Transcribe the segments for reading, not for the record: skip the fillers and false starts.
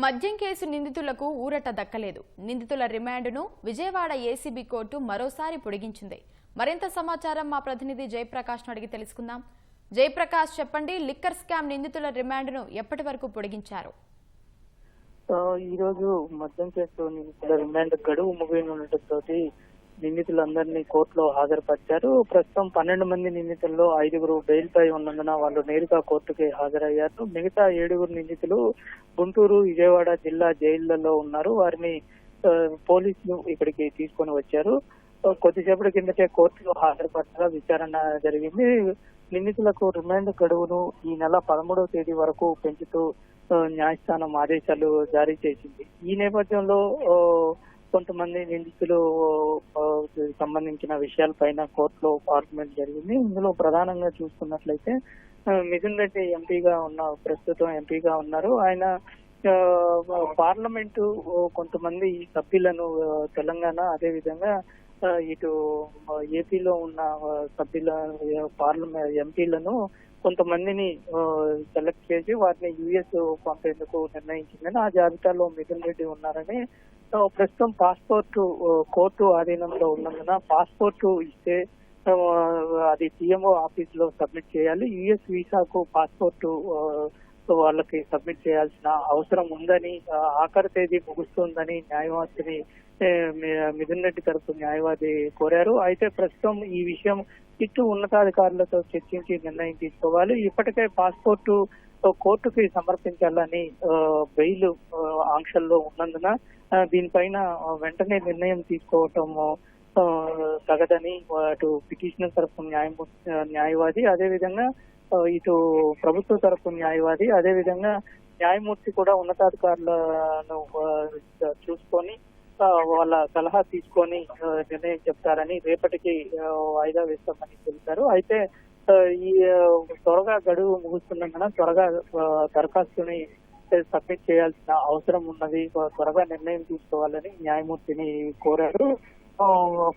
మద్యం కేసు నిందితులకు ఊరట దక్కలేదు. నిందితుల రిమాండ్ను విజయవాడ ఏసీబీ కోర్టు మరోసారి పొడిగించింది. మరింత సమాచారం మా ప్రతినిధి జయప్రకాష్ను అడిగి తెలుసుకుందాం. జయప్రకాష్, చెప్పండి, లిక్కర్ స్కామ్ నిందితుల రిమాండ్ను ఎప్పటి వరకు పొడిగించారు? ఈ రోజు మద్యం కేసు నిందితుల రిమాండ్ గడువు ముగియనుండటంతో నిందితులందరినీ కోర్టులో హాజరుపరిచారు. ప్రస్తుతం 12 మంది నిందితుల్లో 5 బెయిల్ పై ఉన్నందున వాళ్ళు నేరుగా కోర్టుకి హాజరయ్యారు. మిగతా 7 నిందితులు గుంటూరు, విజయవాడ జిల్లా జైళ్లలో ఉన్నారు. వారిని పోలీసులు ఇక్కడికి తీసుకొని వచ్చారు. కొద్దిసేపటి కిందటే కోర్టులో హాజరుపరచగా విచారణ జరిగింది. నిందితులకు రిమాండ్ గడువును ఈ నెల 13వ తేదీ వరకు పెంచుతూ న్యాయస్థానం ఆదేశాలు జారీ చేసింది. ఈ నేపథ్యంలో కొంతమంది నిందితులు సంబంధించిన విషయాలపైన కోర్టులో ఆర్గ్యుమెంట్ జరిగింది. ఇందులో ప్రధానంగా చూసుకున్నట్లయితే మిథున్ రెడ్డి ప్రస్తుతం ఎంపీగా ఉన్నారు. ఆయన పార్లమెంటు కొంతమంది సభ్యులను తెలంగాణ, అదేవిధంగా ఇటు ఏపీలో ఉన్న సభ్యుల పార్లమెంట్ ఎంపీలను కొంతమందిని సెలెక్ట్ చేసి వారిని యుఎస్ పంపేందుకు నిర్ణయించిందని, ఆ జాబితాలో మిథున్ రెడ్డి ఉన్నారని, ప్రస్తుతం పాస్పోర్టు కోర్టు ఆధీనంలో ఉన్నందున పాస్పోర్టు ఇస్తే అది పిఎంఓ ఆఫీస్ లో సబ్మిట్ చేయాలి. యుఎస్ వీసాకు పాస్పోర్టు వాళ్ళకి సబ్మిట్ చేయాల్సిన అవసరం ఉందని, ఆఖరి తేదీ ముగుస్తుందని న్యాయవాదిని మిథున్ రెడ్డి తరపు న్యాయవాది కోరారు. అయితే ప్రస్తుతం ఈ విషయం ఇటు ఉన్నతాధికారులతో చర్చించి నిర్ణయం తీసుకోవాలి. ఇప్పటికే పాస్పోర్టు కోర్టుకి సమర్పించాలని బెయిల్ ఆంక్షల్లో ఉన్నందున దీనిపైన వెంటనే నిర్ణయం తీసుకోవటం తగదని అటు పిటిషనర్ తరపు న్యాయవాది, అదేవిధంగా ఇటు ప్రభుత్వ తరపు న్యాయవాది, అదేవిధంగా న్యాయమూర్తి కూడా ఉన్నతాధికారులను చూసుకొని వాళ్ళ సలహా తీసుకొని నిర్ణయం చెప్తారని రేపటికి వాయిదా వేస్తామని తెలిపారు. అయితే ఈ త్వరగా గడువు ముగుస్తున్నందున త్వరగా దరఖాస్తుని సబ్మిట్ చేయాల్సిన అవసరం ఉన్నది, త్వరగా నిర్ణయం తీసుకోవాలని న్యాయమూర్తిని కోరారు.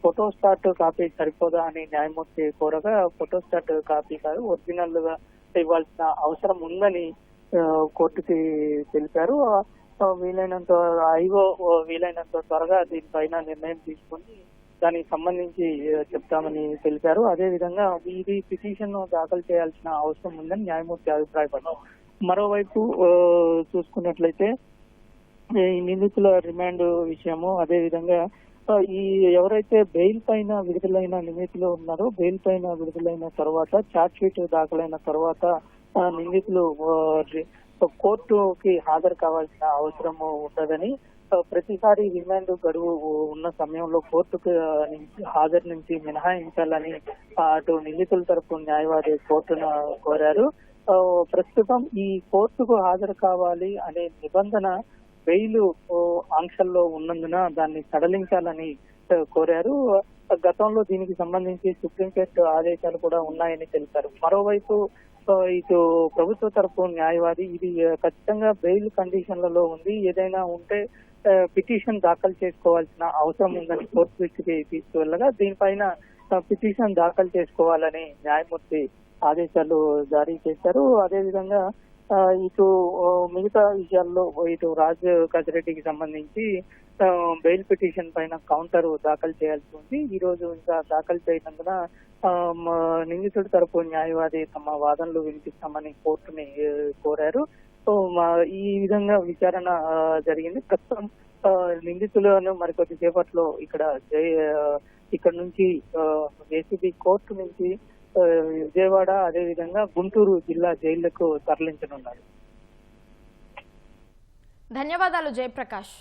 ఫోటోస్టాట్ కాపీ సరిపోదా అని న్యాయమూర్తి కోరగా, ఫోటోస్టాట్ కాపీ కాదు, ఒరిజినల్ గా ఇవ్వాల్సిన అవసరం ఉందని కోర్టుకి తెలిపారు. వీలైనంత త్వరగా దీనిపైన నిర్ణయం తీసుకొని దానికి సంబంధించి చెప్తామని తెలిపారు. అదేవిధంగా ఇది పిటిషన్ దాఖలు చేయాల్సిన అవసరం ఉందని న్యాయమూర్తి అభిప్రాయపడ్డారు. మరోవైపు చూసుకున్నట్లయితే ఈ నిందితుల రిమాండ్ విషయము, అదేవిధంగా ఈ ఎవరైతే బెయిల్ పైన విడుదలైన నిందితులు ఉన్నారో, బెయిల్ పైన విడుదలైన తర్వాత ఛార్జ్ షీట్ దాఖలైన తర్వాత నిందితులు కోర్టుకి హాజరు కావాల్సిన అవసరం ఉండదని, ప్రతిసారి రిమాండ్ గడువు ఉన్న సమయంలో కోర్టుకు హాజరు నుంచి మినహాయించాలని అటు నిందితుల తరపు న్యాయవాది కోర్టును కోరారు. ప్రస్తుతం ఈ కోర్టుకు హాజరు కావాలి అనే నిబంధన బెయిల్ ఆంక్షల్లో ఉన్నందున దాన్ని సడలించాలని కోరారు. గతంలో దీనికి సంబంధించి సుప్రీంకోర్టు ఆదేశాలు కూడా ఉన్నాయని తెలిపారు. మరోవైపు ఇటు ప్రభుత్వ తరపు న్యాయవాది ఇది ఖచ్చితంగా బెయిల్ కండిషన్లలో ఉంది, ఏదైనా ఉంటే పిటిషన్ దాఖలు చేసుకోవాల్సిన అవసరం ఉందని కోర్టు దృష్టికి తీసుకువెళ్ళగా దీనిపైన పిటిషన్ దాఖలు చేసుకోవాలని న్యాయమూర్తి ఆదేశాలు జారీ చేశారు. అదేవిధంగా ఇటు మిగతా విషయాల్లో ఇటు రాజ్ కసిరెడ్డికి సంబంధించి బెయిల్ పిటిషన్ పైన కౌంటర్ దాఖలు చేయాల్సి ఉంది. ఈ రోజు ఇంకా దాఖలు చేయనందున నిందితుడి తరపు న్యాయవాది తమ వాదనలు వినిపిస్తామని కోర్టుని కోరారు. ఈ విధంగా విచారణ జరిగింది. ప్రస్తుతం నిందితులను మరికొద్ది సేపట్లో ఇక్కడ నుంచి ఏసీబీ కోర్టు నుంచి విజయవాడ, అదేవిధంగా గుంటూరు జిల్లా జైళ్లకు తరలించనున్నారు. ధన్యవాదాలు జయప్రకాష్.